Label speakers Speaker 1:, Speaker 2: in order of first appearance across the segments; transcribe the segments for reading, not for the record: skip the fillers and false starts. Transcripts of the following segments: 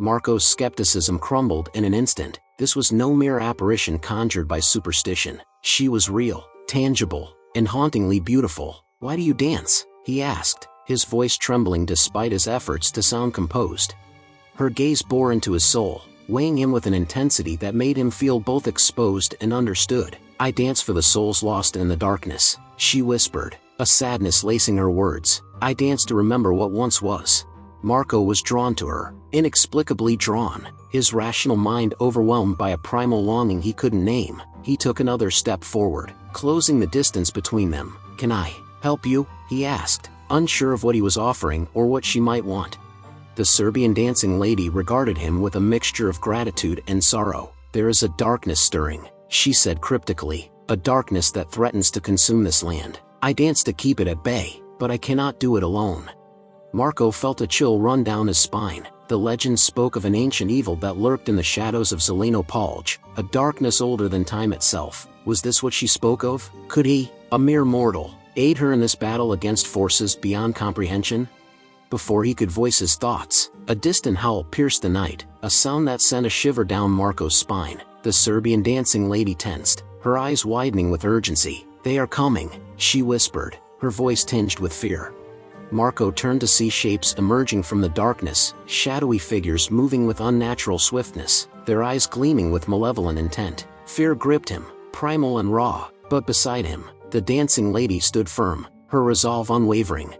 Speaker 1: Marco's skepticism crumbled in an instant. This was no mere apparition conjured by superstition. She was real, tangible, and hauntingly beautiful. "Why do you dance?" he asked, his voice trembling despite his efforts to sound composed. Her gaze bore into his soul, weighing him with an intensity that made him feel both exposed and understood. "I dance for the souls lost in the darkness," she whispered, a sadness lacing her words. "I dance to remember what once was." Marco was drawn to her, inexplicably drawn, his rational mind overwhelmed by a primal longing he couldn't name. He took another step forward, closing the distance between them. "Can I help you?" he asked, unsure of what he was offering or what she might want. The Serbian dancing lady regarded him with a mixture of gratitude and sorrow. "There is a darkness stirring," she said cryptically, "a darkness that threatens to consume this land. I dance to keep it at bay, but I cannot do it alone." Marco felt a chill run down his spine. The legend spoke of an ancient evil that lurked in the shadows of Zeleno Polj, a darkness older than time itself. Was this what she spoke of? Could he, a mere mortal, aid her in this battle against forces beyond comprehension? Before he could voice his thoughts, a distant howl pierced the night, a sound that sent a shiver down Marco's spine. The Serbian dancing lady tensed, her eyes widening with urgency. "They are coming," she whispered, her voice tinged with fear. Marco turned to see shapes emerging from the darkness, shadowy figures moving with unnatural swiftness, their eyes gleaming with malevolent intent. Fear gripped him, primal and raw, but beside him, the dancing lady stood firm, her resolve unwavering.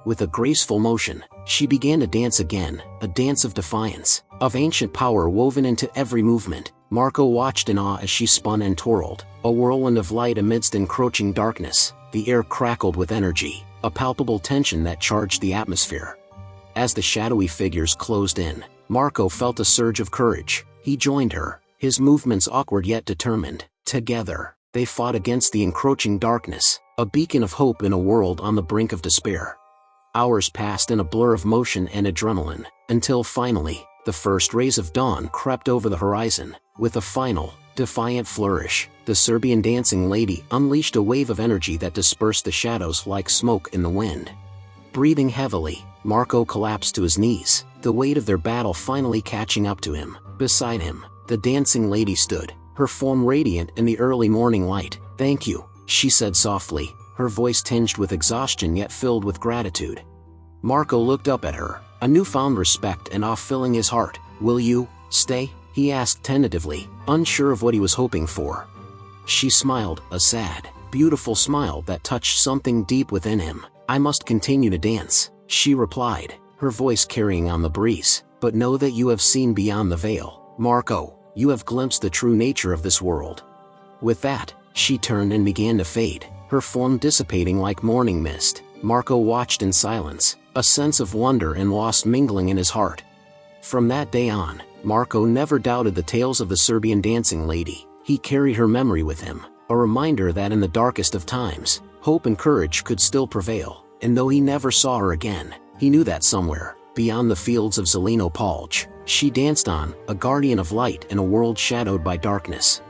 Speaker 1: With a graceful motion, she began to dance again, a dance of defiance, of ancient power woven into every movement. Marco watched in awe as she spun and twirled, a whirlwind of light amidst encroaching darkness. The air crackled with energy, a palpable tension that charged the atmosphere. As the shadowy figures closed in, Marco felt a surge of courage. He joined her, his movements awkward yet determined. Together, they fought against the encroaching darkness, a beacon of hope in a world on the brink of despair. Hours passed in a blur of motion and adrenaline, until finally, the first rays of dawn crept over the horizon. With a final, defiant flourish, the Serbian dancing lady unleashed a wave of energy that dispersed the shadows like smoke in the wind. Breathing heavily, Marco collapsed to his knees, the weight of their battle finally catching up to him. Beside him, the dancing lady stood, her form radiant in the early morning light. "Thank you," she said softly, her voice tinged with exhaustion yet filled with gratitude. Marco looked up at her, a newfound respect and awe filling his heart. "Will you stay?" he asked tentatively, unsure of what he was hoping for. She smiled, a sad, beautiful smile that touched something deep within him. "I must continue to dance," she replied, her voice carrying on the breeze. "But know that you have seen beyond the veil, Marco. You have glimpsed the true nature of this world." With that, she turned and began to fade, her form dissipating like morning mist. Marco watched in silence, a sense of wonder and loss mingling in his heart. From that day on, Marco never doubted the tales of the Serbian dancing lady. He carried her memory with him, a reminder that in the darkest of times, hope and courage could still prevail. And though he never saw her again, he knew that somewhere, beyond the fields of Zeleno Polj, she danced on, a guardian of light in a world shadowed by darkness.